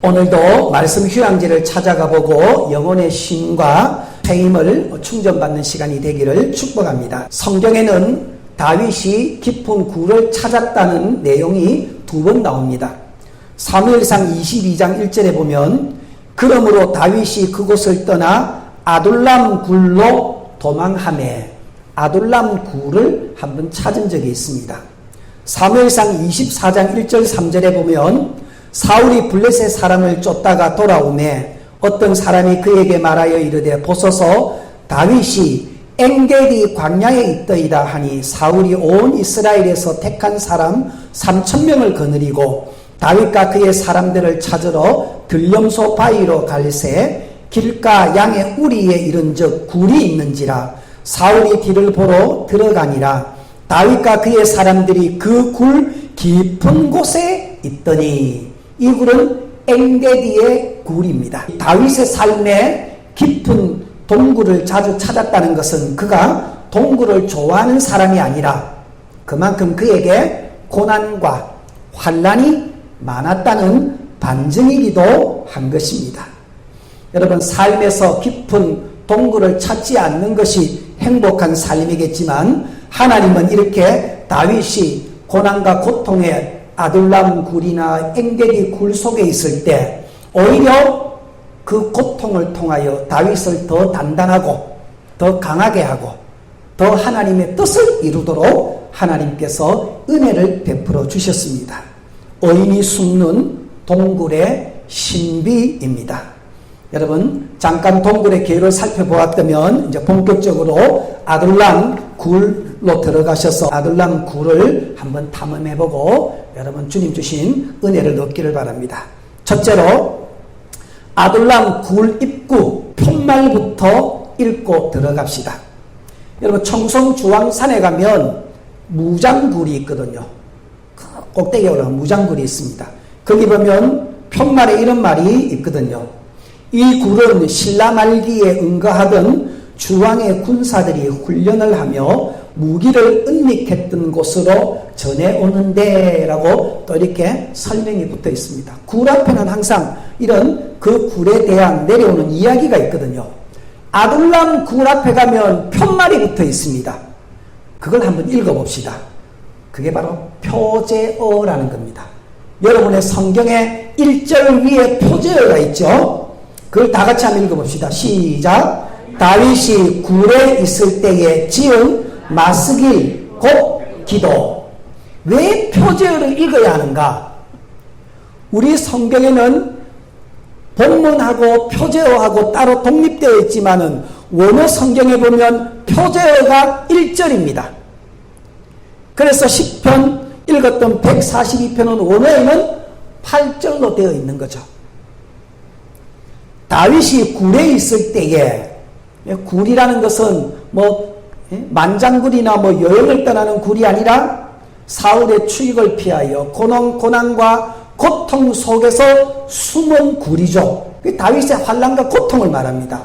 오늘도 말씀 휴양지를 찾아가 보고 영혼의 쉼과 새 힘을 충전받는 시간이 되기를 축복합니다. 성경에는 다윗이 깊은 굴을 찾았다는 내용이 두 번 나옵니다. 사무엘상 22장 1절에 보면 그러므로 다윗이 그곳을 떠나 아둘람 굴로 도망하매 아둘람 굴을 한번 찾은 적이 있습니다. 사무엘상 24장 1절 3절에 보면 사울이 블레셋 사람을 쫓다가 돌아오매 어떤 사람이 그에게 말하여 이르되 보소서 다윗이 엔게디 광야에 있더이다 하니 사울이 온 이스라엘에서 택한 사람 3,000명을 거느리고 다윗과 그의 사람들을 찾으러 들염소 바위로 갈새 길가 양의 우리에 이른즉 굴이 있는지라 사울이 뒤를 보러 들어가니라 다윗과 그의 사람들이 그 굴 깊은 곳에 있더니 이 굴은 엔게디의 굴입니다. 다윗의 삶에 깊은 동굴을 자주 찾았다는 것은 그가 동굴을 좋아하는 사람이 아니라 그만큼 그에게 고난과 환난이 많았다는 반증이기도 한 것입니다. 여러분, 삶에서 깊은 동굴을 찾지 않는 것이 행복한 삶이겠지만 하나님은 이렇게 다윗이 고난과 고통에 아둘람 굴이나 엔게디 굴 속에 있을 때 오히려 그 고통을 통하여 다윗을 더 단단하고 더 강하게 하고 더 하나님의 뜻을 이루도록 하나님께서 은혜를 베풀어 주셨습니다. 의인이 숨는 동굴의 신비입니다. 여러분, 잠깐 동굴의 계율을 살펴보았다면 이제 본격적으로 아둘람 굴로 들어가셔서 아둘람 굴을 한번 탐험해보고 여러분 주님 주신 은혜를 얻기를 바랍니다. 첫째로 아둘람 굴 입구 편말부터 읽고 들어갑시다. 여러분, 청송 주황산에 가면 무장굴이 있거든요. 꼭대기에 올라가면 무장굴이 있습니다. 거기 보면 편말에 이런 말이 있거든요. 이 굴은 신라 말기에 응거하던 주왕의 군사들이 훈련을 하며 무기를 은닉했던 곳으로 전해오는데 라고 또 이렇게 설명이 붙어 있습니다. 굴 앞에는 항상 이런 그 굴에 대한 내려오는 이야기가 있거든요. 아둘람 굴 앞에 가면 편말이 붙어 있습니다. 그걸 한번 읽어봅시다. 그게 바로 표제어라는 겁니다. 여러분의 성경에 1절 위에 표제어가 있죠. 그걸 다 같이 한번 읽어봅시다. 시작. 다윗이 굴에 있을 때에 지은 마스길 곧 기도. 왜 표제어를 읽어야 하는가? 우리 성경에는 본문하고 표제어하고 따로 독립되어 있지만은 원어 성경에 보면 표제어가 1절입니다. 그래서 10편 읽었던 142편은 원어에는 8절로 되어 있는 거죠. 다윗이 굴에 있을 때에, 굴이라는 것은 만장굴이나 여행을 떠나는 굴이 아니라 사울의 추격을 피하여 고난과 고통 속에서 숨은 굴이죠. 다윗의 환난과 고통을 말합니다.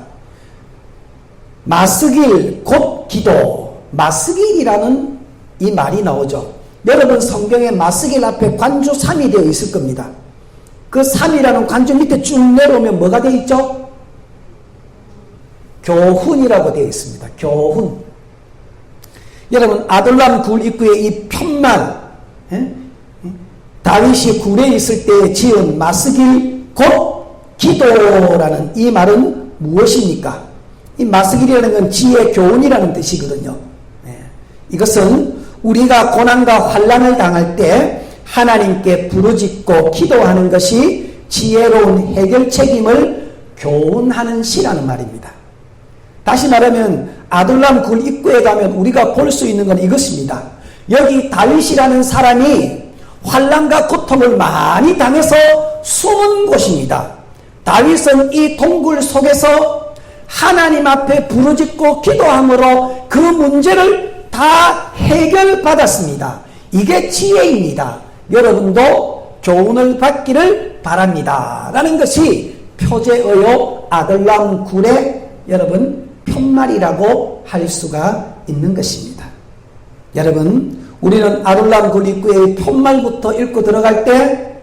마스길 곧 기도. 마스길이라는 이 말이 나오죠. 여러분 성경에 마스길 앞에 관주 3이 되어 있을 겁니다. 그 3이라는 관주 밑에 쭉 내려오면 뭐가 되어 있죠? 교훈이라고 되어 있습니다. 교훈. 여러분, 아둘람 굴 입구에 이 편말, 다윗이 굴에 있을 때 지은 마스길 곧 기도라는 이 말은 무엇입니까? 이 마스길이라는 건 지혜 교훈이라는 뜻이거든요. 이것은 우리가 고난과 환난을 당할 때 하나님께 부르짖고 기도하는 것이 지혜로운 해결 책임을 교훈하는 시라는 말입니다. 다시 말하면 아둘람 굴 입구에 가면 우리가 볼 수 있는 건 이것입니다. 여기 다윗이라는 사람이 환난과 고통을 많이 당해서 숨은 곳입니다. 다윗은 이 동굴 속에서 하나님 앞에 부르짖고 기도함으로 그 문제를 다 해결받았습니다. 이게 지혜입니다. 여러분도 교훈을 받기를 바랍니다. 라는 것이 표제어요 아둘람 굴의 여러분 편말이라고 할 수가 있는 것입니다. 여러분, 우리는 아둘람 굴 입구의 편말부터 읽고 들어갈 때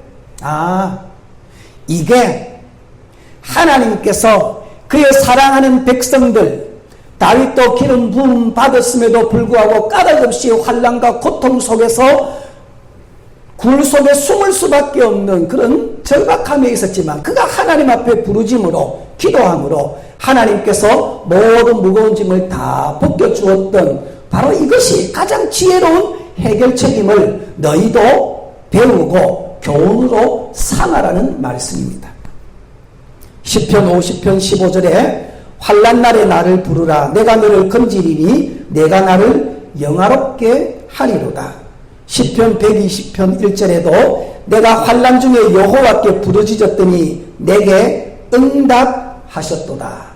이게 하나님께서 그의 사랑하는 백성들, 다윗도 기름 부음 받았음에도 불구하고 까닭없이 환난과 고통 속에서 굴 속에 숨을 수밖에 없는 그런 절박함에 있었지만 그가 하나님 앞에 부르짐으로 기도함으로 하나님께서 모든 무거운 짐을 다 벗겨주었던 바로 이것이 가장 지혜로운 해결책임을 너희도 배우고 교훈으로 삼아라는 말씀입니다. 시편 50편 15절에 환난날에 나를 부르라 내가 너를 건지리니 내가 나를 영화롭게 하리로다. 시편 120편 1절에도 내가 환난 중에 여호와께 부르짖었더니 내게 응답하셨도다.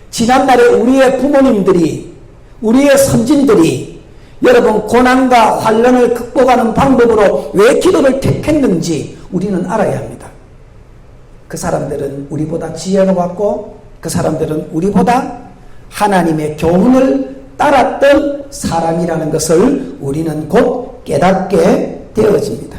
지난날에 우리의 부모님들이 우리의 선진들이 여러분 고난과 환난을 극복하는 방법으로 왜 기도를 택했는지 우리는 알아야 합니다. 그 사람들은 우리보다 지혜로웠고 그 사람들은 우리보다 하나님의 교훈을 따랐던 사람이라는 것을 우리는 곧 깨닫게 되어집니다.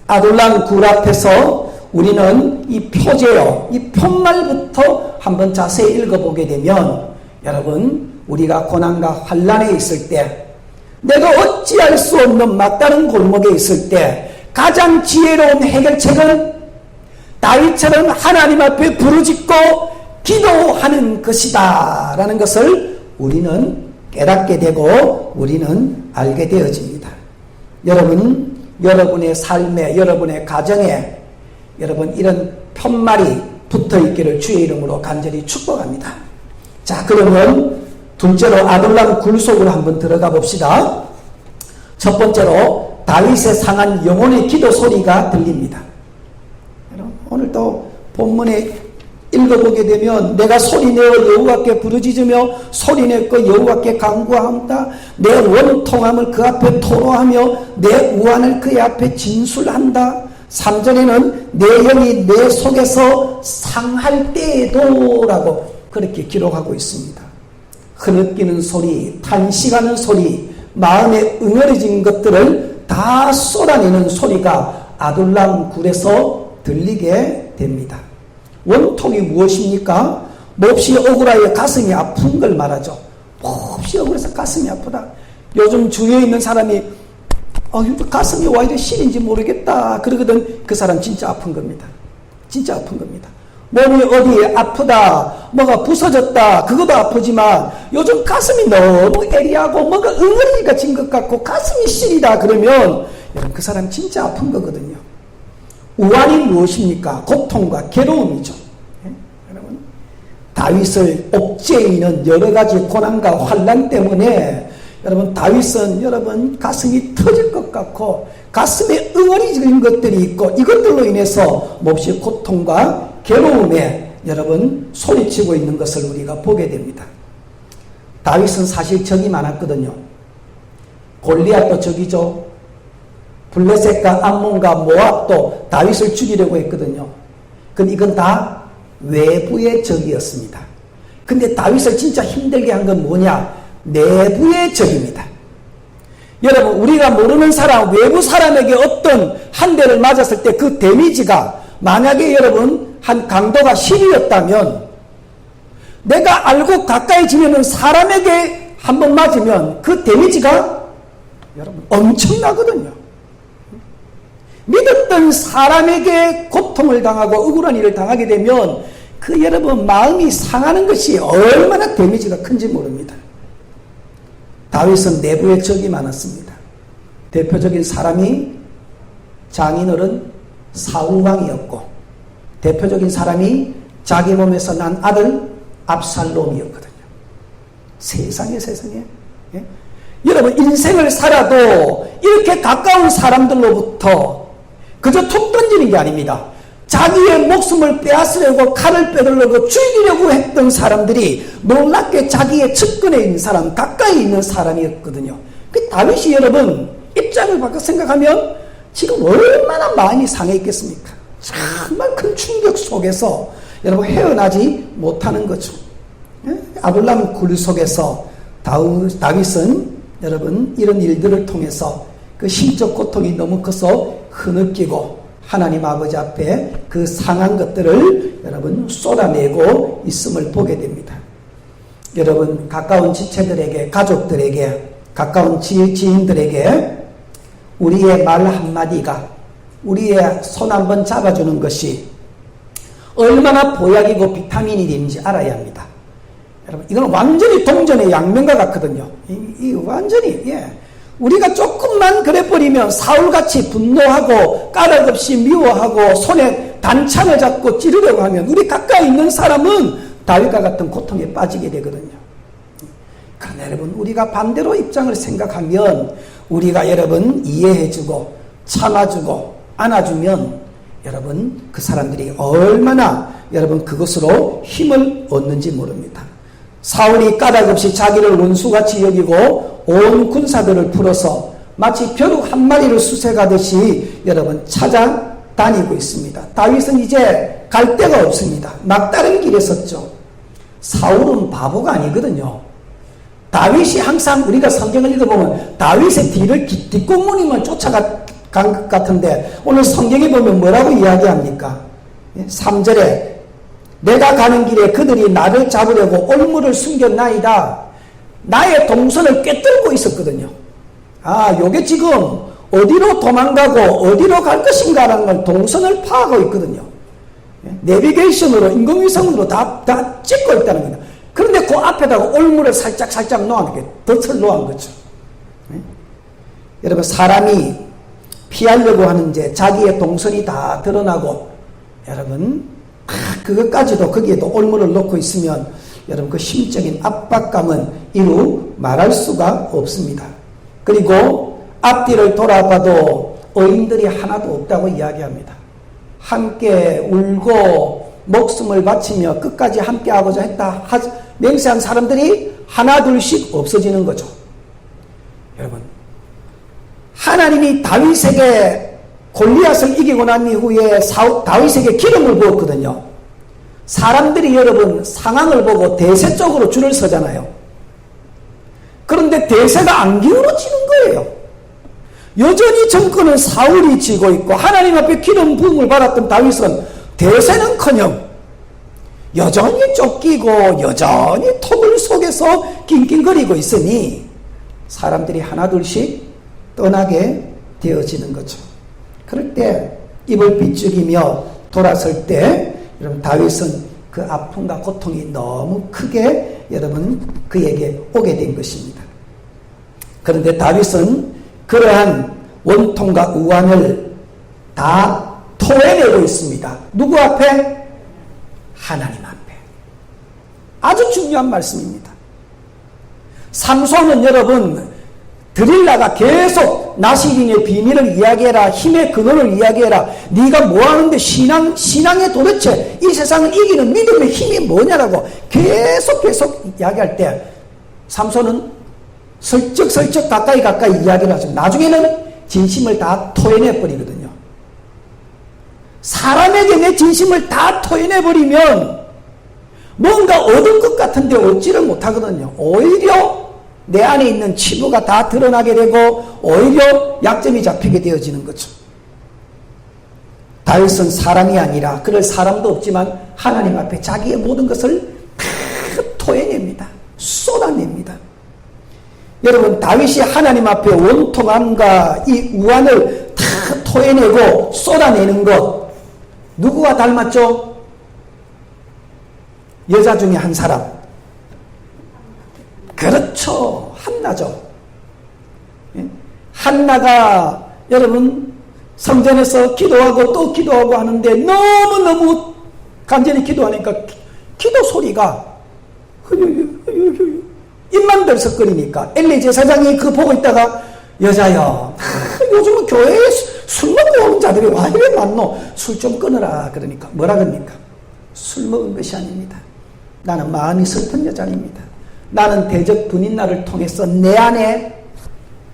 아둘람 굴 앞에서 우리는 이 표제어, 이 편말부터 한번 자세히 읽어보게 되면 여러분 우리가 고난과 환난에 있을 때 내가 어찌할 수 없는 막다른 골목에 있을 때 가장 지혜로운 해결책은 다윗처럼 하나님 앞에 부르짖고 기도하는 것이다 라는 것을 우리는 깨닫게 되고 우리는 알게 되어집니다. 여러분, 여러분의 삶에 여러분의 가정에 여러분 이런 편말이 붙어있기를 주의 이름으로 간절히 축복합니다. 자, 그러면 둘째로 아둘람 굴 속으로 한번 들어가 봅시다. 첫 번째로 다윗의 상한 영혼의 기도 소리가 들립니다. 오늘 또 본문에 읽어보게 되면 내가 소리내어 여호와께 부르짖으며 소리내어 여호와께 간구하옵다. 내 원통함을 그 앞에 토로하며 내 우환을 그의 앞에 진술한다. 3절에는 내 영이 내 속에서 상할 때에도 라고 그렇게 기록하고 있습니다. 흐느끼는 소리, 탄식하는 소리, 마음에 응어리진 것들을 다 쏟아내는 소리가 아둘람 굴에서 들리게 됩니다. 원통이 무엇입니까? 몹시 억울하여 가슴이 아픈 걸 말하죠. 몹시 억울해서 가슴이 아프다. 요즘 주위에 있는 사람이 가슴이 와 이래 시린지 모르겠다 그러거든. 그 사람 진짜 아픈 겁니다. 진짜 아픈 겁니다. 몸이 어디에 아프다, 뭐가 부서졌다, 그것도 아프지만 요즘 가슴이 너무 애리하고 뭔가 응어리가 진 것 같고 가슴이 시리다 그러면 여러분 그 사람 진짜 아픈 거거든요. 우환이 무엇입니까? 고통과 괴로움이죠. 예? 여러분 다윗을 옥죄이는 여러 가지 고난과 환난 때문에 여러분 다윗은 여러분 가슴이 터질 것 같고 가슴에 응어리진 것들이 있고 이것들로 인해서 몹시 고통과 괴로움에 여러분 소리치고 있는 것을 우리가 보게 됩니다. 다윗은 사실 적이 많았거든요. 골리앗도 적이죠. 블레셋과 암몬과 모압도 다윗을 죽이려고 했거든요. 근데 이건 다 외부의 적이었습니다. 근데 다윗을 진짜 힘들게 한 건 뭐냐? 내부의 적입니다. 여러분 우리가 모르는 사람, 외부 사람에게 어떤 한 대를 맞았을 때 그 데미지가 만약에 여러분 한 강도가 10이었다면 내가 알고 가까이 지내는 사람에게 한번 맞으면 그 데미지가 여러분 엄청나거든요. 믿었던 사람에게 고통을 당하고 억울한 일을 당하게 되면 그 여러분 마음이 상하는 것이 얼마나 데미지가 큰지 모릅니다. 다윗은 내부의 적이 많았습니다. 대표적인 사람이 장인어른 사울왕이었고 대표적인 사람이 자기 몸에서 난 아들 압살롬이었거든요. 세상에 예? 여러분 인생을 살아도 이렇게 가까운 사람들로부터 그저 툭 던지는 게 아닙니다. 자기의 목숨을 빼앗으려고 칼을 빼들려고 죽이려고 했던 사람들이 놀랍게 자기의 측근에 있는 사람, 가까이 있는 사람이었거든요. 그 다윗이 여러분 입장을 바꿔 생각하면 지금 얼마나 마음이 상해 있겠습니까? 정말 큰 충격 속에서 여러분 헤어나지 못하는 거죠. 아둘람 굴 속에서 다윗은 여러분 이런 일들을 통해서 그 심적 고통이 너무 커서 흐느끼고 하나님 아버지 앞에 그 상한 것들을 여러분 쏟아내고 있음을 보게 됩니다. 여러분 가까운 지체들에게, 가족들에게, 가까운 지인들에게 우리의 말 한마디가, 우리의 손 한번 잡아주는 것이 얼마나 보약이고 비타민이 되는지 알아야 합니다. 여러분 이건 완전히 동전의 양면과 같거든요. 이 완전히 우리가 조금만 그래버리면 사울같이 분노하고 까닭없이 미워하고 손에 단창을 잡고 찌르려고 하면 우리 가까이 있는 사람은 다윗과 같은 고통에 빠지게 되거든요. 그러나 여러분 우리가 반대로 입장을 생각하면 우리가 여러분 이해해주고 참아주고 안아주면 여러분 그 사람들이 얼마나 여러분 그것으로 힘을 얻는지 모릅니다. 사울이 까닭없이 자기를 원수같이 여기고 온 군사들을 풀어서 마치 벼룩 한 마리를 수색하듯이 여러분 찾아다니고 있습니다. 다윗은 이제 갈 데가 없습니다. 막다른 길에 섰죠. 사울은 바보가 아니거든요. 다윗이 항상 우리가 성경을 읽어보면 다윗의 뒤를 뒷공무니만 쫓아간 것 같은데 오늘 성경에 보면 뭐라고 이야기합니까? 3절에 내가 가는 길에 그들이 나를 잡으려고 올무를 숨겼나이다. 나의 동선을 꿰뚫고 있었거든요. 요게 지금 어디로 도망가고 어디로 갈 것인가라는 걸 동선을 파악하고 있거든요. 내비게이션으로 인공위성으로 다 찍고 있다는 겁니다. 그런데 그 앞에다가 올무를 살짝 놓아놓게 덫을 놓은 거죠. 여러분 사람이 피하려고 하는데 자기의 동선이 다 드러나고 여러분 그것까지도 거기에도 올무를 놓고 있으면 여러분 그 심적인 압박감은 이루 말할 수가 없습니다. 그리고 앞뒤를 돌아봐도 어인들이 하나도 없다고 이야기합니다. 함께 울고 목숨을 바치며 끝까지 함께하고자 했다 맹세한 사람들이 하나 둘씩 없어지는 거죠. 여러분 하나님이 다윗에게 골리앗을 이기고 난 이후에 다윗에게 기름을 부었거든요. 사람들이 여러분 상황을 보고 대세 쪽으로 줄을 서잖아요. 그런데 대세가 안 기울어지는 거예요. 여전히 정권은 사울이 쥐고 있고 하나님 앞에 기름 부음을 받았던 다윗은 대세는커녕 여전히 쫓기고 여전히 토굴 속에서 낑낑거리고 있으니 사람들이 하나둘씩 떠나게 되어지는 거죠. 그럴 때 입을 비죽이며 돌아설 때 여러분 다윗은 그 아픔과 고통이 너무 크게 여러분 그에게 오게 된 것입니다. 그런데 다윗은 그러한 원통과 우환을 다 토해내고 있습니다. 누구 앞에? 하나님 앞에. 아주 중요한 말씀입니다. 삼손은 여러분 드릴라가 계속 나시린의 비밀을 이야기해라, 힘의 근원을 이야기해라, 네가 뭐하는데 신앙의 도대체 이 세상을 이기는 믿음의 힘이 뭐냐라고 계속 이야기할 때 삼손은 슬쩍 가까이 이야기를 하죠. 나중에는 진심을 다 토해내버리거든요. 사람에게 내 진심을 다 토해내버리면 뭔가 얻은 것 같은데 얻지를 못하거든요. 오히려 내 안에 있는 치부가 다 드러나게 되고 오히려 약점이 잡히게 되어지는 거죠. 다윗은 사람이 아니라 그럴 사람도 없지만 하나님 앞에 자기의 모든 것을 다 토해냅니다. 쏟아냅니다. 여러분 다윗이 하나님 앞에 원통함과 이 우환을 다 토해내고 쏟아내는 것 누구와 닮았죠? 여자 중에 한 사람. 그렇죠. 한나죠. 한나가 여러분 성전에서 기도하고 또 기도하고 하는데 너무너무 간절히 기도하니까 기도 소리가 입만 들썩거리니까 엘리 제사장이 그거 보고 있다가 여자여 요즘은 교회에 술 먹고 오는 자들이 와 이래 많노 술 좀 끊어라 그러니까 뭐라 그럽니까? 술 먹은 것이 아닙니다. 나는 마음이 슬픈 여자입니다. 나는 대적 분인날을 통해서 내 안에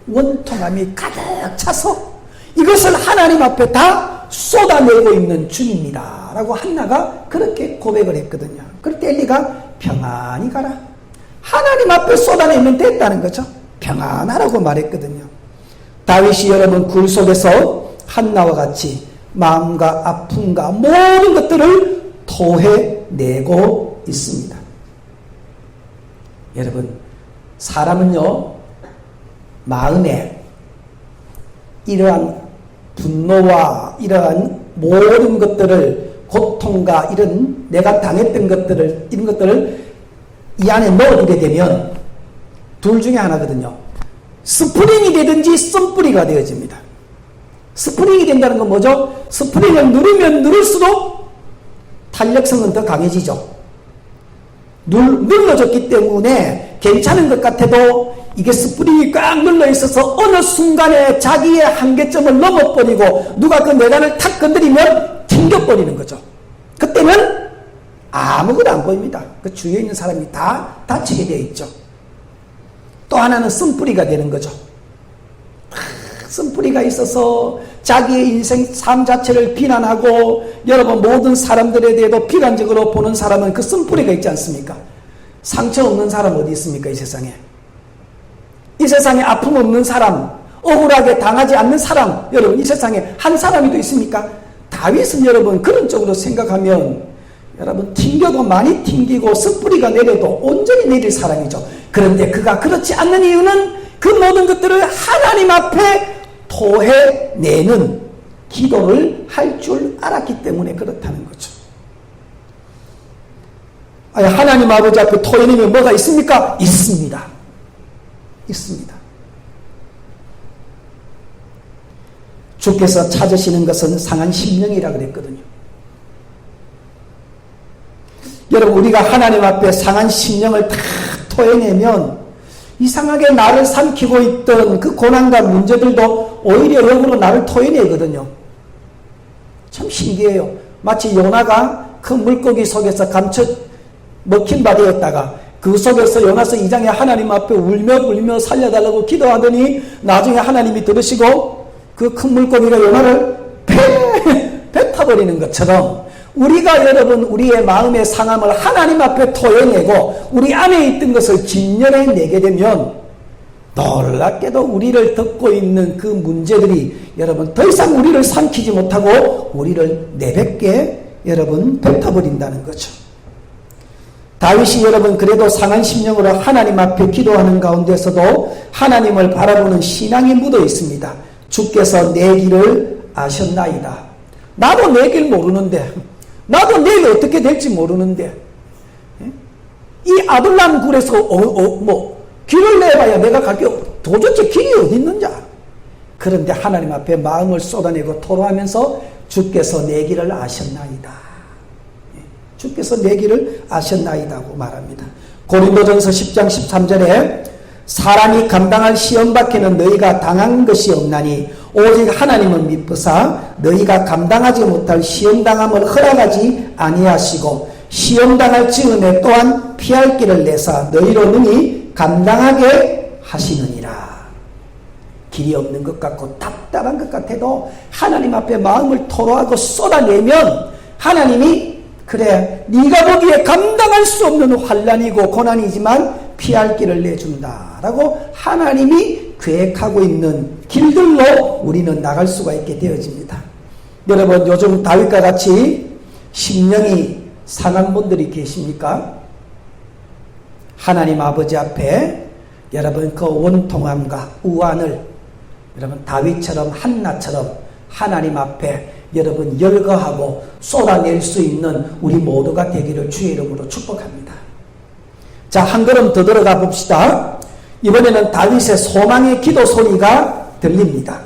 원통함이 가득 차서 이것을 하나님 앞에 다 쏟아내고 있는 중입니다 라고 한나가 그렇게 고백을 했거든요. 그럴 때 엘리가 평안히 가라, 하나님 앞에 쏟아내면 됐다는 거죠. 평안하라고 말했거든요. 다윗이 여러분 굴 속에서 한나와 같이 마음과 아픔과 모든 것들을 토해내고 있습니다. 여러분, 사람은요, 마음에 이러한 분노와 이러한 모든 것들을, 고통과 이런 내가 당했던 것들을, 이런 것들을 이 안에 넣어두게 되면 둘 중에 하나거든요. 스프링이 되든지 썸뿌리가 되어집니다. 스프링이 된다는 건 뭐죠? 스프링을 누르면 누를수록 탄력성은 더 강해지죠. 눌러졌기 때문에 괜찮은 것 같아도 이게 스프링이 꽉 눌러 있어서 어느 순간에 자기의 한계점을 넘어버리고 누가 그 내관을 탁 건드리면 튕겨버리는 거죠. 그때는 아무것도 안 보입니다. 그 주위에 있는 사람이 다 다치게 되어 있죠. 또 하나는 쓴뿌리가 되는 거죠. 쓴뿌리가 있어서 자기의 인생 삶 자체를 비난하고 여러분 모든 사람들에 대해도 비관적으로 보는 사람은 그 쓴뿌리가 있지 않습니까? 상처 없는 사람 어디 있습니까? 이 세상에. 이 세상에 아픔 없는 사람, 억울하게 당하지 않는 사람, 여러분 이 세상에 한 사람이도 있습니까? 다윗은 여러분 그런 쪽으로 생각하면 여러분 튕겨도 많이 튕기고 쓴뿌리가 내려도 온전히 내릴 사람이죠. 그런데 그가 그렇지 않는 이유는 그 모든 것들을 하나님 앞에 토해내는 기도를 할 줄 알았기 때문에 그렇다는 거죠. 아니, 하나님 아버지 앞에 토해내면 뭐가 있습니까? 있습니다. 있습니다. 주께서 찾으시는 것은 상한 심령이라 그랬거든요. 여러분 우리가 하나님 앞에 상한 심령을 다 토해내면 이상하게 나를 삼키고 있던 그 고난과 문제들도 오히려 역으로 나를 토해내거든요. 참 신기해요. 마치 요나가 큰 물고기 속에서 감춰 먹힌 바 되었다가 그 속에서 요나서 2장에 하나님 앞에 울며 살려달라고 기도하더니 나중에 하나님이 들으시고 그 큰 물고기가 요나를 뱉어버리는 것처럼 우리가 여러분 우리의 마음의 상함을 하나님 앞에 토해내고 우리 안에 있던 것을 진열해내게 되면 놀랍게도 우리를 덮고 있는 그 문제들이 여러분 더 이상 우리를 삼키지 못하고 우리를 내뱉게 여러분 뱉어버린다는 거죠. 다윗이 여러분 그래도 상한 심령으로 하나님 앞에 기도하는 가운데서도 하나님을 바라보는 신앙이 묻어 있습니다. 주께서 내 길을 아셨나이다. 나도 내 길 모르는데 나도 내일 어떻게 될지 모르는데 이 아둘람 굴에서 길을 내봐야 내가 갈게 도대체 길이 어디 있는지 알아. 그런데 하나님 앞에 마음을 쏟아내고 토로하면서 주께서 내 길을 아셨나이다. 주께서 내 길을 아셨나이다고 말합니다. 고린도전서 10장 13절에 사람이 감당할 시험 밖에는 너희가 당한 것이 없나니 오직 하나님은 미쁘사 너희가 감당하지 못할 시험당함을 허락하지 아니하시고 시험당할 즈음에 또한 피할 길을 내사 너희로 능히 감당하게 하시느니라. 길이 없는 것 같고 답답한 것 같아도 하나님 앞에 마음을 토로하고 쏟아내면 하나님이 그래 네가 보기에 감당할 수 없는 환난이고 고난이지만 피할 길을 내준다라고 하나님이 계획하고 있는 길들로 우리는 나갈 수가 있게 되어집니다. 여러분 요즘 다윗과 같이 심령이 상한 분들이 계십니까? 하나님 아버지 앞에 여러분 그 원통함과 우환을 여러분 다윗처럼 한나처럼 하나님 앞에 여러분 열거하고 쏟아낼 수 있는 우리 모두가 되기를 주의 이름으로 축복합니다. 자, 한 걸음 더 들어가 봅시다. 이번에는 다윗의 소망의 기도 소리가 들립니다.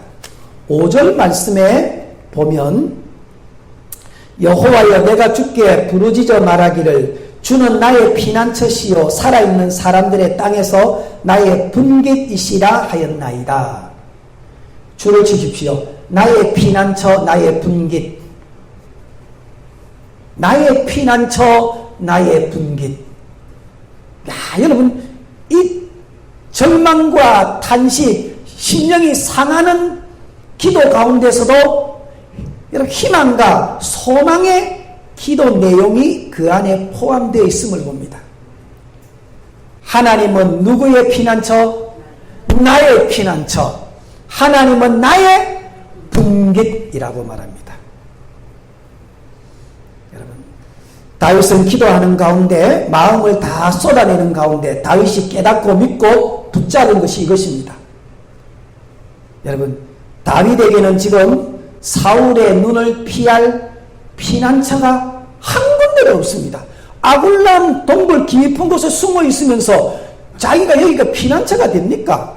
5절 말씀에 보면 여호와여 내가 주께 부르짖어 말하기를 주는 나의 피난처시요 살아있는 사람들의 땅에서 나의 분깃이시라 하였나이다. 줄을 치십시오. 나의 피난처 나의 분깃. 나의 피난처 나의 분깃. 야, 여러분 이 절망과 탄식 심령이 상하는 기도 가운데서도 여러분 희망과 소망의 기도 내용이 그 안에 포함되어 있음을 봅니다. 하나님은 누구의 피난처? 나의 피난처. 하나님은 나의 분깃이라고 말합니다. 다윗은 기도하는 가운데 마음을 다 쏟아내는 가운데 다윗이 깨닫고 믿고 붙잡은 것이 이것입니다. 여러분, 다윗에게는 지금 사울의 눈을 피할 피난처가 한 군데도 없습니다. 아굴람 동굴 깊은 곳에 숨어 있으면서 자기가 여기가 피난처가 됩니까?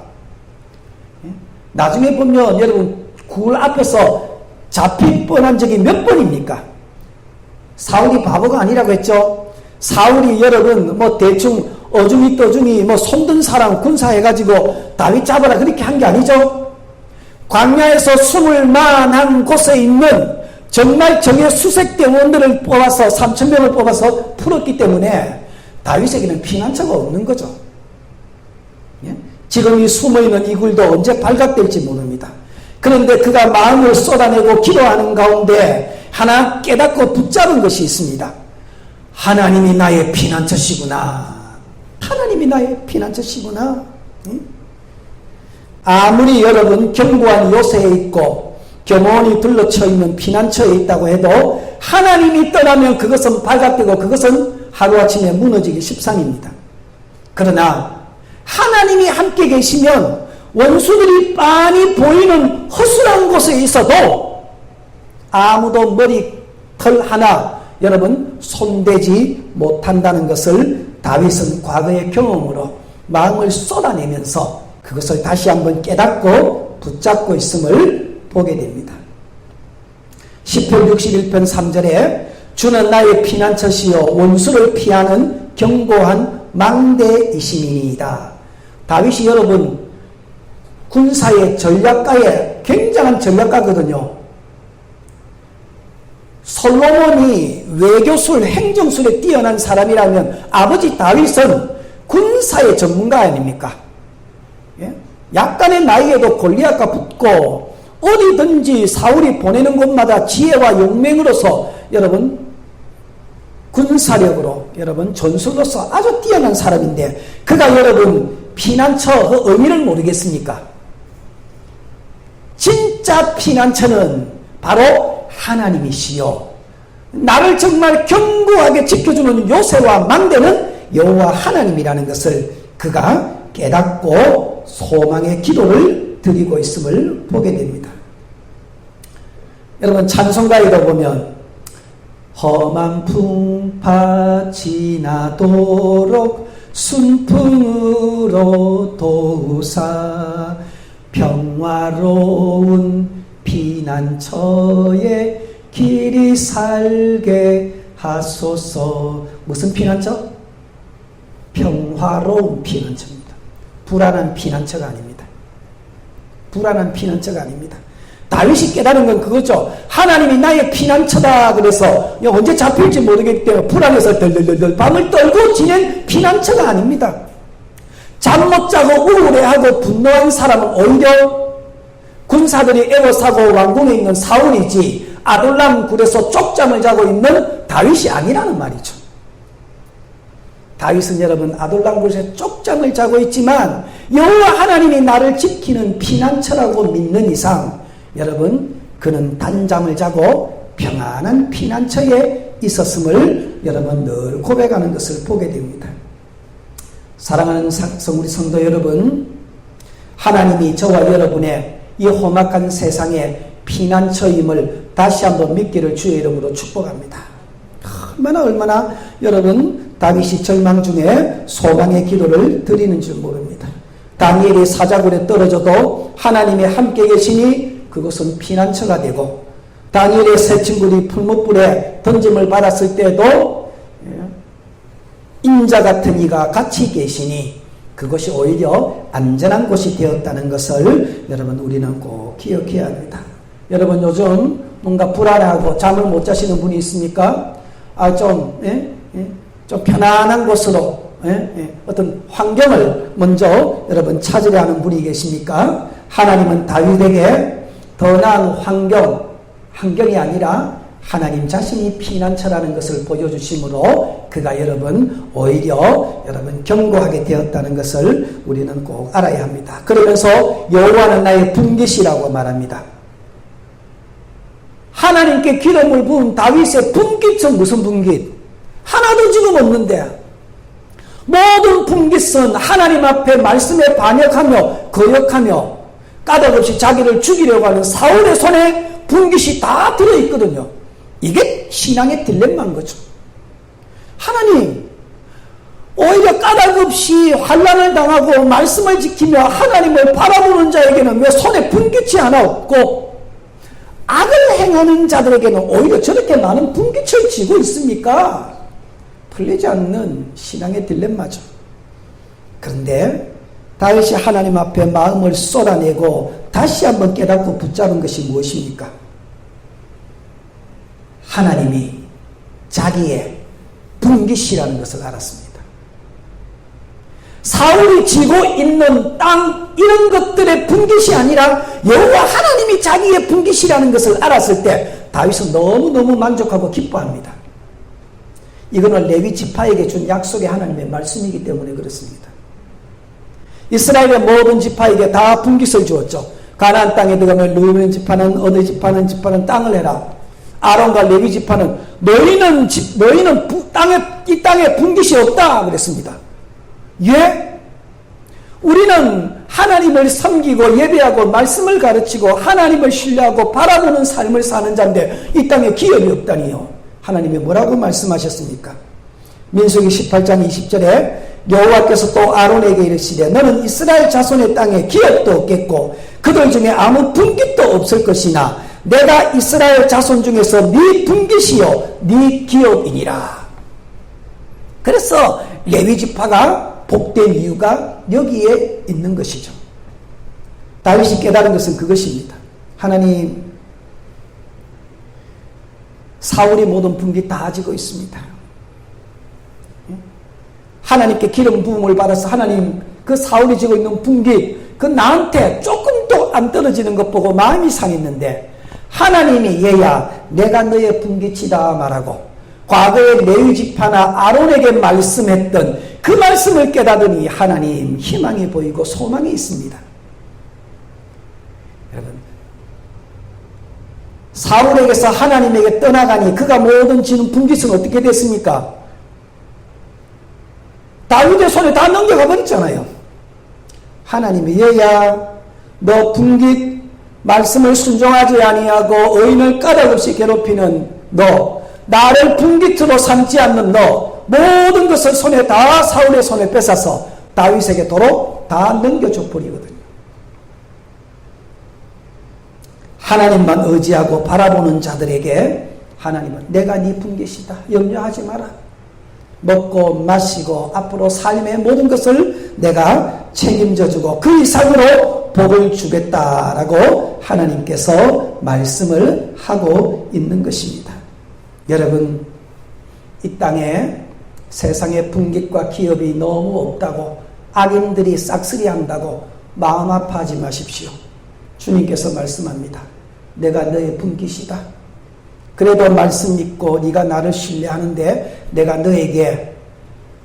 나중에 보면 여러분 굴 앞에서 잡힐 뻔한 적이 몇 번입니까? 사울이 바보가 아니라고 했죠. 사울이 여러분 뭐 대충 어중이 떠중이 뭐 손든 사람 군사해가지고 다윗 잡아라 그렇게 한 게 아니죠. 광야에서 숨을 만한 곳에 있는 정말 정예 수색대원들을 뽑아서 3,000명을 뽑아서 풀었기 때문에 다윗에게는 피난처가 없는 거죠. 예? 지금 이 숨어있는 이 굴도 언제 발각될지 모릅니다. 그런데 그가 마음을 쏟아내고 기도하는 가운데 하나 깨닫고 붙잡은 것이 있습니다. 하나님이 나의 피난처시구나. 하나님이 나의 피난처시구나. 예? 아무리 여러분 견고한 요새에 있고 겸허히 둘러쳐 있는 피난처에 있다고 해도 하나님이 떠나면 그것은 발각되고 그것은 하루아침에 무너지기 십상입니다. 그러나 하나님이 함께 계시면 원수들이 빤히 보이는 허술한 곳에 있어도 아무도 머리털 하나 여러분 손대지 못한다는 것을 다윗은 과거의 경험으로 마음을 쏟아내면서 그것을 다시 한번 깨닫고 붙잡고 있음을 보게 됩니다. 시편 61편 3절에 주는 나의 피난처시요 원수를 피하는 견고한 망대이심이니이다. 다윗이 여러분 군사의 전략가에 굉장한 전략가거든요. 솔로몬이 외교술, 행정술에 뛰어난 사람이라면 아버지 다윗은 군사의 전문가 아닙니까? 예? 약간의 나이에도 골리앗과 붙고 어디든지 사울이 보내는 곳마다 지혜와 용맹으로서 여러분 군사력으로 여러분 전술로서 아주 뛰어난 사람인데 그가 여러분 피난처 그 의미를 모르겠습니까? 진짜 피난처는 바로 하나님이시요 나를 정말 견고하게 지켜주는 요새와 망대는 여호와 하나님이라는 것을 그가 깨닫고 소망의 기도를 드리고 있음을 보게 됩니다. 여러분 찬송가에도 보면 험한 풍파 지나도록 순풍으로 도우사 평화로운 피난처에 길이 살게 하소서. 무슨 피난처? 평화로운 피난처입니다. 불안한 피난처가 아닙니다. 불안한 피난처가 아닙니다. 다윗이 깨달은 건 그거죠. 하나님이 나의 피난처다. 그래서 언제 잡힐지 모르겠기 때문에 불안해서 덜덜덜 밤을 떨고 지낸 피난처가 아닙니다. 잠 못 자고 우울해하고 분노한 사람은 오히려 군사들이 애워싸고 왕궁에 있는 사울이지 아둘람 굴에서 쪽잠을 자고 있는 다윗이 아니라는 말이죠. 다윗은 여러분 아둘람 굴에서 쪽잠을 자고 있지만 여호와 하나님이 나를 지키는 피난처라고 믿는 이상 여러분 그는 단잠을 자고 평안한 피난처에 있었음을 여러분 늘 고백하는 것을 보게 됩니다. 사랑하는 우리 성도 여러분, 하나님이 저와 여러분의 이 험악한 세상에 피난처임을 다시 한번 믿기를 주의 이름으로 축복합니다. 얼마나 여러분 다윗이 절망 중에 소망의 기도를 드리는 줄 모릅니다. 다니엘이 사자굴에 떨어져도 하나님이 함께 계시니 그것은 피난처가 되고 다니엘의 세 친구들이 풀무불에 던짐을 받았을 때도 인자 같은 이가 같이 계시니 그것이 오히려 안전한 곳이 되었다는 것을 여러분 우리는 꼭 기억해야 합니다. 여러분 요즘 뭔가 불안하고 잠을 못 자시는 분이 있습니까? 좀 편안한 곳으로 어떤 환경을 먼저 여러분 찾으려 하는 분이 계십니까? 하나님은 다윗에게 더 나은 환경이 아니라 하나님 자신이 피난처라는 것을 보여주심으로 그가 여러분 오히려 여러분 견고하게 되었다는 것을 우리는 꼭 알아야 합니다. 그러면서 여호와는 나의 분깃이라고 말합니다. 하나님께 기름을 부은 다윗의 분깃은 무슨 분깃? 하나도 지금 없는데 모든 분깃은 하나님 앞에 말씀에 반역하며 거역하며 까닭없이 자기를 죽이려고 하는 사울의 손에 분깃이 다 들어있거든요. 이게 신앙의 딜레마인 거죠. 하나님, 오히려 까닭없이 환난을 당하고 말씀을 지키며 하나님을 바라보는 자에게는 왜 손에 분깃이 하나 없고 악을 행하는 자들에게는 오히려 저렇게 많은 분깃을 쥐고 있습니까? 풀리지 않는 신앙의 딜레마죠. 그런데 다윗이 하나님 앞에 마음을 쏟아내고 다시 한번 깨닫고 붙잡은 것이 무엇입니까? 하나님이 자기의 분깃이라는 것을 알았습니다. 사울이 쥐고 있는 땅 이런 것들의 분깃이 아니라 여호와 하나님이 자기의 분깃이라는 것을 알았을 때 다윗은 너무너무 만족하고 기뻐합니다. 이거는 레위 지파에게 준 약속의 하나님의 말씀이기 때문에 그렇습니다. 이스라엘의 모든 지파에게 다 분깃을 주었죠. 가나안 땅에 들어가면 르우벤 지파는 어느 지파는 땅을 해라. 아론과 레위 지파는 너희는 이 땅에 분깃이 없다 그랬습니다. 예? 우리는 하나님을 섬기고 예배하고 말씀을 가르치고 하나님을 신뢰하고 바라보는 삶을 사는 자인데 이 땅에 기업이 없다니요. 하나님이 뭐라고 말씀하셨습니까? 민수기 18장 20절에 여호와께서 또 아론에게 이르시되 너는 이스라엘 자손의 땅에 기업도 없겠고 그들 중에 아무 분깃도 없을 것이나 내가 이스라엘 자손 중에서 네 분깃이요 네 기업이니라. 그래서 레위 지파가 복된 이유가 여기에 있는 것이죠. 다윗이 깨달은 것은 그것입니다. 하나님, 사울이 모든 분깃 다 가지고 있습니다. 하나님께 기름 부음을 받아서 하나님 그 사울이 지고 있는 분깃 그 나한테 조금도 안 떨어지는 것 보고 마음이 상했는데 하나님이 얘야 내가 너의 분깃이다 말하고 과거에 레위 지파나 아론에게 말씀했던 그 말씀을 깨닫으니 하나님 희망이 보이고 소망이 있습니다. 여러분, 사울에게서 하나님에게 떠나가니 그가 모든 지는 분깃은 어떻게 됐습니까? 다윗의 손에 다 넘겨가 버렸잖아요. 하나님이 얘야 너 분깃 말씀을 순종하지 아니하고 의인을 까닭없이 괴롭히는 너, 나를 분깃으로 삼지 않는 너, 모든 것을 손에 다 사울의 손에 뺏어서 다윗에게 도로 다 넘겨줘 버리거든요. 하나님만 의지하고 바라보는 자들에게 하나님은 내가 네 분깃이다. 염려하지 마라. 먹고 마시고 앞으로 삶의 모든 것을 내가 책임져주고 그 이상으로 복을 주겠다라고 하나님께서 말씀을 하고 있는 것입니다. 여러분, 이 땅에 세상의 분깃과 기업이 너무 없다고 악인들이 싹쓸이한다고 마음 아파하지 마십시오. 주님께서 말씀합니다. 내가 너의 분깃이다. 그래도 말씀 믿고 네가 나를 신뢰하는데 내가 너에게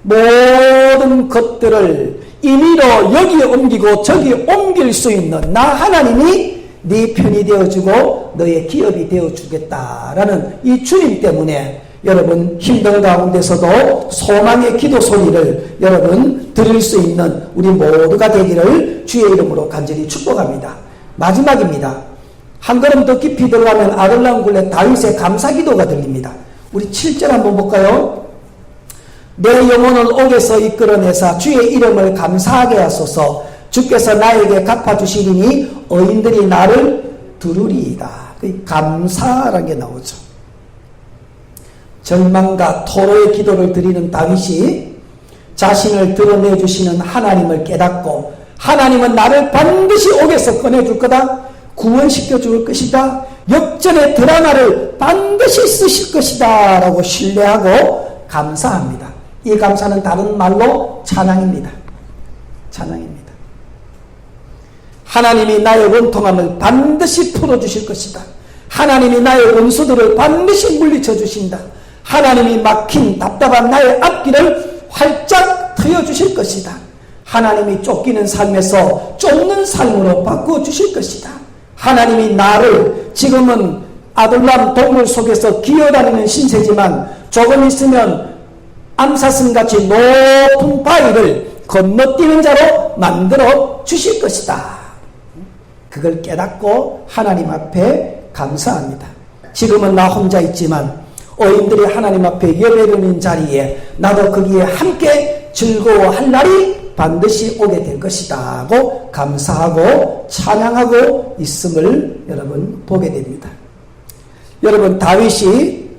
모든 것들을 임의로 여기에 옮기고 저기에 옮길 수 있는 나 하나님이 네 편이 되어주고 너의 기업이 되어주겠다라는 이 주님 때문에 여러분 힘든 가운데서도 소망의 기도 소리를 여러분 들을 수 있는 우리 모두가 되기를 주의 이름으로 간절히 축복합니다. 마지막입니다. 한 걸음 더 깊이 들어가면 아름다운 굴레 다윗의 감사기도가 들립니다. 우리 7절 한번 볼까요? 내 영혼을 옥에서 이끌어내사 주의 이름을 감사하게 하소서. 주께서 나에게 갚아주시리니 의인들이 나를 들으리이다. 그 감사라는 게 나오죠. 절망과 토로의 기도를 드리는 다윗이 자신을 드러내주시는 하나님을 깨닫고 하나님은 나를 반드시 옥에서 꺼내줄 거다. 구원시켜 줄 것이다. 역전의 드라마를 반드시 쓰실 것이다 라고 신뢰하고 감사합니다. 이 감사는 다른 말로 찬양입니다. 찬양입니다. 하나님이 나의 원통함을 반드시 풀어주실 것이다. 하나님이 나의 원수들을 반드시 물리쳐 주신다. 하나님이 막힌 답답한 나의 앞길을 활짝 트여주실 것이다. 하나님이 쫓기는 삶에서 쫓는 삶으로 바꿔주실 것이다. 하나님이 나를 지금은 아둘람 동물 속에서 기어다니는 신세지만 조금 있으면 암사슴같이 높은 바위를 건너뛰는 자로 만들어 주실 것이다. 그걸 깨닫고 하나님 앞에 감사합니다. 지금은 나 혼자 있지만 어인들이 하나님 앞에 예배드리는 자리에 나도 거기에 함께 즐거워할 날이 반드시 오게 될 것이다 하고 감사하고 찬양하고 있음을 여러분 보게 됩니다. 여러분, 다윗이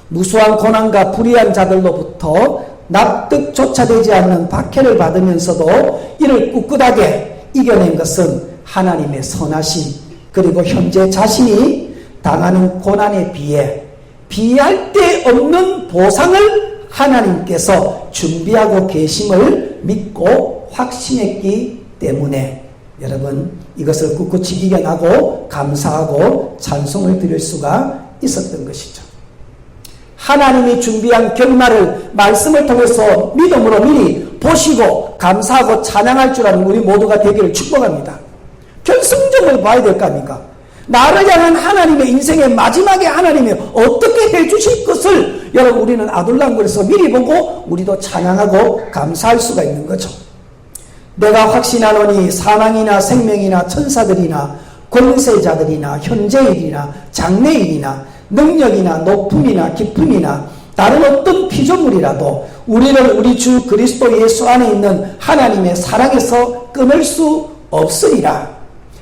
무수한 고난과 불의한 자들로부터 납득조차 되지 않는 박해를 받으면서도 이를 꿋꿋하게 이겨낸 것은 하나님의 선하심, 그리고 현재 자신이 당하는 고난에 비해 비할 데 없는 보상을 하나님께서 준비하고 계심을 믿고 확신했기 때문에 여러분, 이것을 꿋꿋이 이겨나고 감사하고 찬송을 드릴 수가 있었던 것이죠. 하나님이 준비한 결말을 말씀을 통해서 믿음으로 미리 보시고 감사하고 찬양할 줄 아는 우리 모두가 되기를 축복합니다. 결승점을 봐야 될 거 아닙니까? 나를 향한 하나님의 인생의 마지막에 하나님이 어떻게 해주실 것을 여러분, 우리는 아둘람굴에서 미리 보고 우리도 찬양하고 감사할 수가 있는 거죠. 내가 확신하노니 사망이나 생명이나 천사들이나 권세자들이나 현재일이나 장래일이나 능력이나 높음이나 깊음이나 다른 어떤 피조물이라도 우리를 우리 주 그리스도 예수 안에 있는 하나님의 사랑에서 끊을 수 없으리라.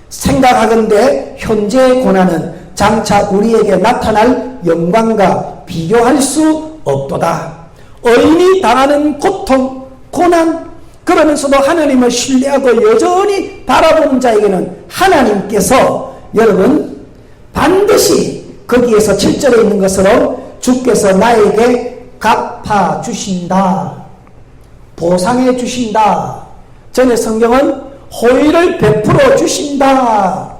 생각하건대 현재의 고난은 장차 우리에게 나타날 영광과 비교할 수 없도다. 어인이 당하는 고통, 고난, 그러면서도 하나님을 신뢰하고 여전히 바라보는 자에게는 하나님께서 여러분 반드시 거기에서 7절에 있는 것으로 주께서 나에게 갚아주신다, 보상해 주신다. 전에 성경은 호의를 베풀어 주신다.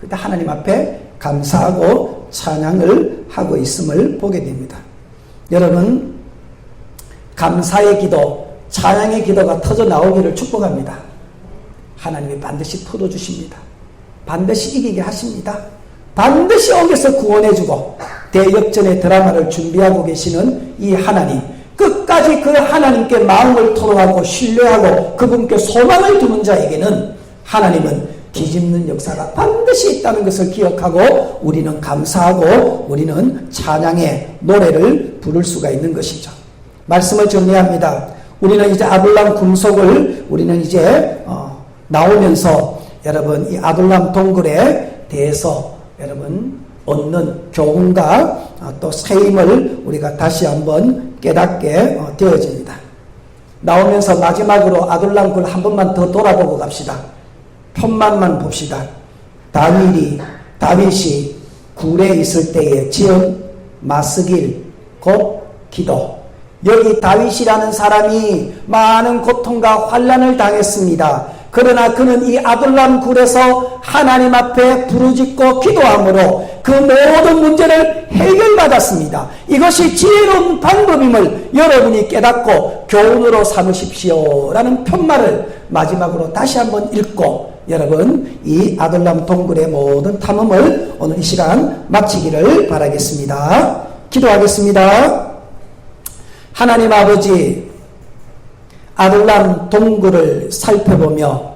그때 하나님 앞에 감사하고 찬양을 하고 있음을 보게 됩니다. 여러분, 감사의 기도, 찬양의 기도가 터져 나오기를 축복합니다. 하나님이 반드시 풀어주십니다. 반드시 이기게 하십니다. 반드시 어겨서 구원해주고 대역전의 드라마를 준비하고 계시는 이 하나님, 끝까지 그 하나님께 마음을 토로하고 신뢰하고 그분께 소망을 두는 자에게는 하나님은 뒤집는 역사가 반드시 있다는 것을 기억하고 우리는 감사하고 우리는 찬양의 노래를 부를 수가 있는 것이죠. 말씀을 정리합니다. 우리는 이제 아둘람 군속을 우리는 이제 나오면서 여러분 이 아둘람 동굴에 대해서 여러분 얻는 교훈과 또 세임을 우리가 다시 한번 깨닫게 되어집니다. 나오면서 마지막으로 아둘람 굴 한 번만 더 돌아보고 갑시다. 편만만 봅시다. 다윗이 굴에 있을 때에 지은 마스길 곧 기도. 여기 다윗이라는 사람이 많은 고통과 환난을 당했습니다. 그러나 그는 이 아둘람 굴에서 하나님 앞에 부르짖고 기도함으로 그 모든 문제를 해결받았습니다. 이것이 지혜로운 방법임을 여러분이 깨닫고 교훈으로 삼으십시오 라는 편말을 마지막으로 다시 한번 읽고 여러분 이 아둘람 동굴의 모든 탐험을 오늘 이 시간 마치기를 바라겠습니다. 기도하겠습니다. 하나님 아버지, 아둘람 동굴을 살펴보며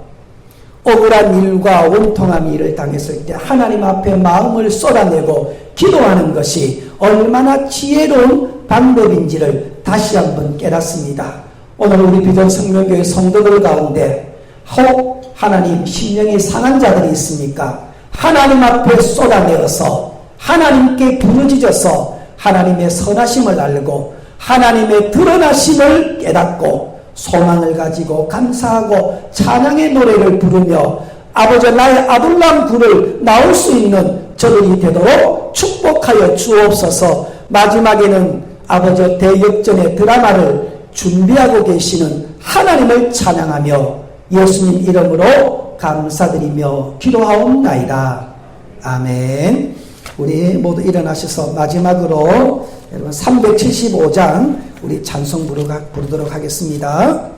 억울한 일과 원통한 일을 당했을 때 하나님 앞에 마음을 쏟아내고 기도하는 것이 얼마나 지혜로운 방법인지를 다시 한번 깨닫습니다. 오늘 우리 비전 성명교회 성도들 가운데 혹 하나님 심령이 상한 자들이 있습니까? 하나님 앞에 쏟아내어서 하나님께 부르짖어서 하나님의 선하심을 알고 하나님의 드러나심을 깨닫고 소망을 가지고 감사하고 찬양의 노래를 부르며 아버지 나의 아둘람 굴을 나올 수 있는 저들이 되도록 축복하여 주옵소서. 마지막에는 아버지 대역전의 드라마를 준비하고 계시는 하나님을 찬양하며 예수님 이름으로 감사드리며 기도하옵나이다. 아멘. 우리 모두 일어나셔서 마지막으로 여러분 375장 우리 찬송 부르도록 하겠습니다.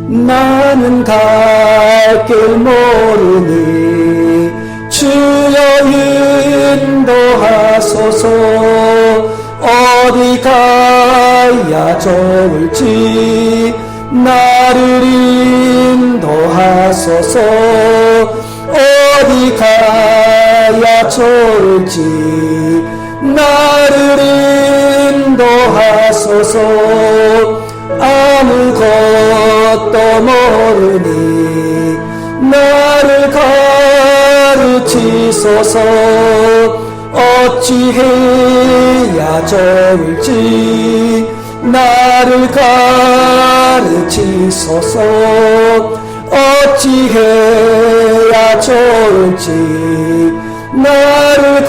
나는 갈 길 모르니 주소서. 어디 가야 좋을지 나를 인도하소서. 어디 가야 좋을지 나를 인도하소서. 아무것도 모르니 나를 가르치소서. 어찌해야 좋을지 나를 가르치소서. 어찌해야 좋을지 나를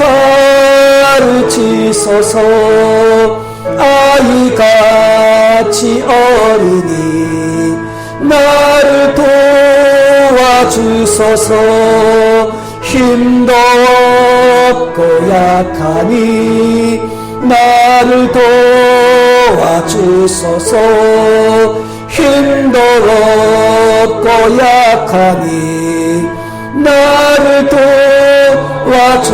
가르치소서. 아이같이 어리니 나를 도와주소서. 힘도 없고 약하니 나를 도와주소서. 힘도 없고 약하니 나를 도와주.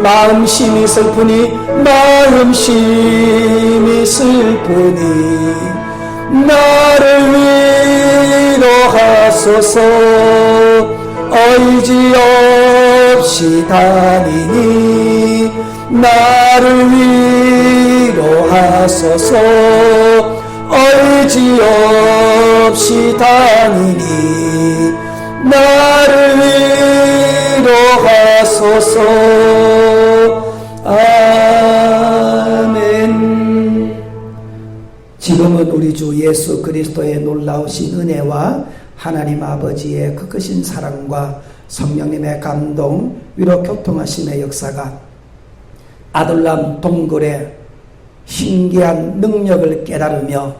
마음심이 슬프니 마음심이 슬프니 나를 위로하소서. 의지 없이 다니니 나를 위로하소서. 의지 없이 다니니 나를 위로하소서. 아멘. 지금은 우리 주 예수 그리스도의 놀라우신 은혜와 하나님 아버지의 그 크신 사랑과 성령님의 감동, 위로 교통하심의 역사가 아둘람 동굴의 신기한 능력을 깨달으며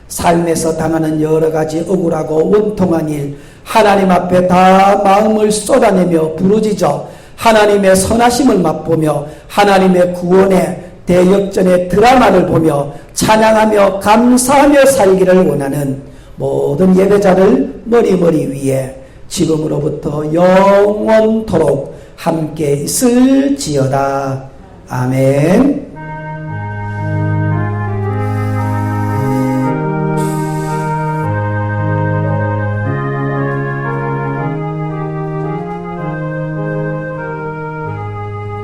삶에서 당하는 여러 가지 억울하고 원통한 일, 하나님 앞에 다 마음을 쏟아내며 부르짖어 하나님의 선하심을 맛보며 하나님의 구원의 대역전의 드라마를 보며 찬양하며 감사하며 살기를 원하는 모든 예배자를 머리 위에 지금으로부터 영원토록 함께 있을지어다. 아멘.